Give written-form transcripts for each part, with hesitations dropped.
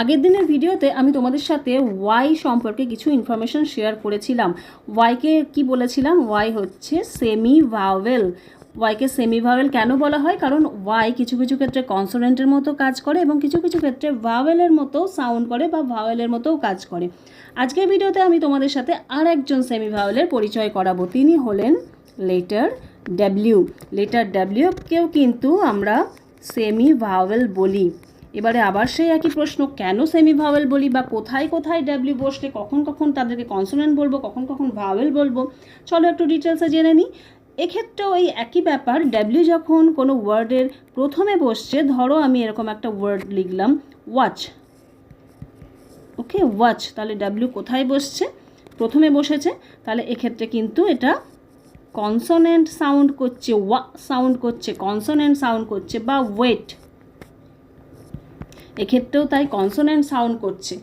আগের দিনের ভিডিওতে আমি তোমাদের সাথে ওয়াই সম্পর্কে কিছু ইনফরমেশন শেয়ার করেছিলাম। ওয়াইকে কি বলেছিলাম? ওয়াই হচ্ছে সেমি ভাওয়েল। ওয়াইকে সেমি ভাওয়েল কেন বলা হয়? কারণ ওয়াই কিছু কিছু ক্ষেত্রে কনসোনেন্টের মতো কাজ করে এবং কিছু কিছু ক্ষেত্রে ভাওয়েলের মতো সাউন্ড করে বা ভাওয়েলের মতোও কাজ করে। আজকের ভিডিওতে আমি তোমাদের সাথে আর একজন সেমি ভাওয়েলের পরিচয় করাবো। তিনি হলেন লেটার ডাব্লিউ। লেটার ডাব্লিউকেও কিন্তু আমরা সেমি ভাওয়েল বলি। এবারে আবার সেই একই প্রশ্ন, কেন সেমি ভাওয়েল বলি বা কোথায় কোথায় ডাব্লিউ বসলে কখন কখন তাদেরকে কনসোনেন্ট বলবো, কখন কখন ভাওয়েল বলবো, চলো একটু ডিটেলসে জেনে নিই। এক্ষেত্রেও এই একই ব্যাপার। ডাব্লিউ যখন কোনো ওয়ার্ডের প্রথমে বসছে, ধরো আমি এরকম একটা ওয়ার্ড লিখলাম ওয়াচ, ওকে ওয়াচ, তাহলে ডাব্লিউ কোথায় বসছে? প্রথমে বসেছে। তাহলে এক্ষেত্রে কিন্তু এটা কনসোনেন্ট সাউন্ড করছে, ওয়া সাউন্ড করছে, কনসোনেন্ট সাউন্ড করছে। বা ওয়েট, এক্ষেত্রেও তাই কনসোনেন্ট সাউন্ড করছে।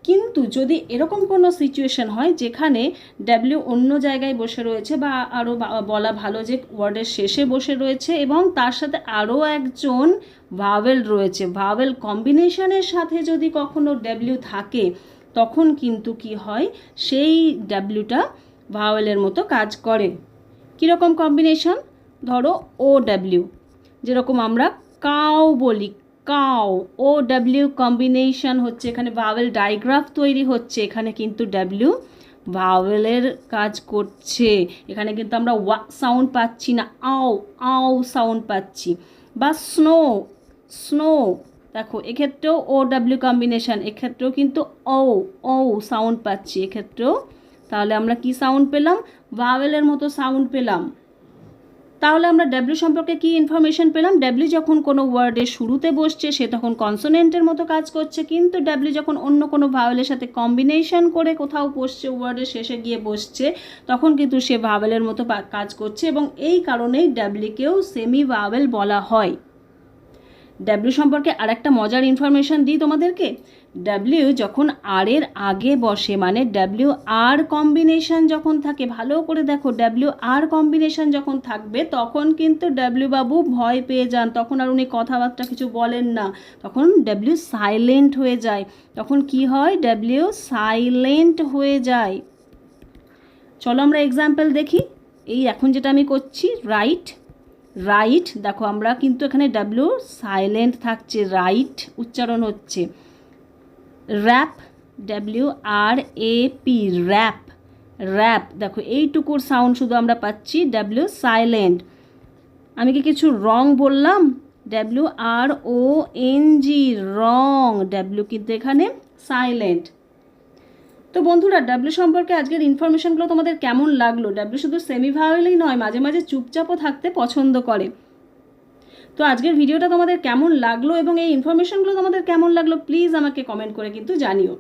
কিন্তু যদি এরকম কোনো সিচুয়েশন হয় যেখানে ডাব্লিউ অন্য জায়গায় বসে রয়েছে, বা আরও বলা ভালো যে ওয়ার্ডের শেষে বসে রয়েছে এবং তার সাথে আরও একজন ভাওয়েল রয়েছে, ভাওয়েল কম্বিনেশনের সাথে যদি কখনো ডাব্লিউ থাকে, তখন কিন্তু কি হয়, সেই ডাব্লিউটা ভাওয়েলের মতো কাজ করে। কীরকম কম্বিনেশন? ধরো ও ডাব্লিউ, যেরকম আমরা কাউ বলি, কাউ, ও ডাব্লিউ কম্বিনেশন হচ্ছে, এখানে ভাওয়েল ডাইগ্রাফ তৈরি হচ্ছে, এখানে কিন্তু ডাব্লিউ ভাওয়েলের কাজ করছে। এখানে কিন্তু আমরা ওয়া সাউন্ড পাচ্ছি না, আও আও সাউন্ড পাচ্ছি। বা স্নো, স্নো, দেখো এক্ষেত্রেও ও ডাব্লিউ কম্বিনেশন, এক্ষেত্রেও কিন্তু ও ও সাউন্ড পাচ্ছি এক্ষেত্রেও। তাহলে আমরা কি সাউন্ড পেলাম? ভাওয়েলের মতো সাউন্ড পেলাম। তাহলে আমরা ডাব্লিউ সম্পর্কে কি ইনফরমেশন পেলাম? ডাব্লিউ যখন কোনো ওয়ার্ডের শুরুতে বসছে সে তখন কনসোনেন্টের মতো কাজ করছে, কিন্তু ডাব্লিউ যখন অন্য কোনো ভাওয়েলের সাথে কম্বিনেশন করে কোথাও বসছে, ওয়ার্ডের শেষে গিয়ে বসছে, তখন কিন্তু সে ভাওয়েলের মতো কাজ করছে, এবং এই কারণেই ডাব্লিউকেও সেমি ভাওয়েল বলা হয়। ডাব্লিউ সম্পর্কে আরেকটা মজার ইনফরমেশন দিই তোমাদেরকে। ডাব্লিউ যখন আর এর আগে বসে, মানে ডাব্লিউ আর কম্বিনেশন যখন থাকে, ভালো করে দেখো, ডাব্লিউ আর কম্বিনেশন যখন থাকবে তখন কিন্তু ডাব্লিউ বাবু ভয় পেয়ে যান, তখন আর উনি কথাবার্তা কিছু বলেন না, তখন ডাব্লিউ সাইলেন্ট হয়ে যায়। তখন কি হয়? ডাব্লিউ সাইলেন্ট হয়ে যায়। চলো আমরা এক্সাম্পল দেখি। এই এখন যেটা আমি করছি, রাইট, রাইট, দেখো আমরা কিন্তু এখানে ডাব্লিউ সাইলেন্ট থাকছে, রাইট উচ্চারণ হচ্ছে। Rap, W R A P, rap, rap, দেখো এইটুকুর সাউন্ড শুধু আমরা পাচ্ছি, ডাব্লিউ সাইলেন্ট। আমি কি কিছু রং বললাম? W R O N G, wrong, W কিন্তু এখানে সাইলেন্ট। তো বন্ধুরা, ডাব্লিউ সম্পর্কে আজকের ইনফরমেশনগুলো তোমাদের কেমন লাগলো? ডাব্লিউ শুধু সেমি ভাওয়েলই নয়, মাঝে মাঝে চুপচাপও থাকতে পছন্দ করে। তো আজকের ভিডিওটা তোমাদের কেমন লাগলো এবং এই ইনফরমেশনগুলো তোমাদের কেমন লাগলো, প্লিজ আমাকে কমেন্ট করে কিন্তু জানিও।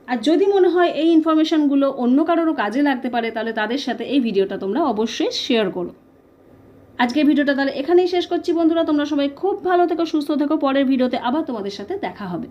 আর যদি মনে হয় এই ইনফরমেশনগুলো অন্য কারোরও কাজে লাগতে পারে, তাহলে তাদের সাথে এই ভিডিওটা তোমরা অবশ্যই শেয়ার করো। আজকের ভিডিওটা তাহলে এখানেই শেষ করছি বন্ধুরা। তোমরা সবাই খুব ভালো থেকো, সুস্থ থেকো। পরের ভিডিওতে আবার তোমাদের সাথে দেখা হবে।